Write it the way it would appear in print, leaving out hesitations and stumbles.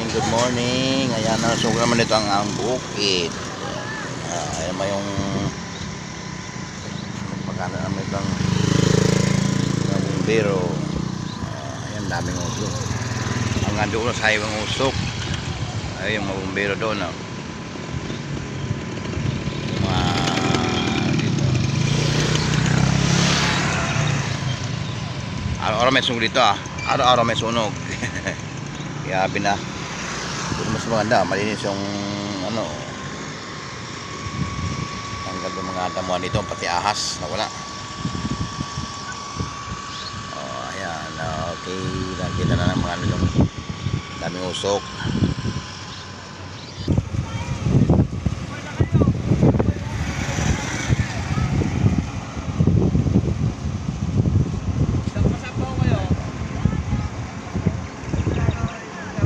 good morning. Ayan, nasugod naman ito ang bukid. Ayan ba yung pagkana naman itong bumbero. Ayan, daming usok. Ang ando sa highway usok. Ayan, yung mga bumbero doon. Araw-araw may sunog dito Araw-araw may sunog. Kaya na. Pero mas maganda, malinis yung tanggal yung mga damuhan dito, pati ahas nawala. Ayan, okay, nakita na ng mga daming usok.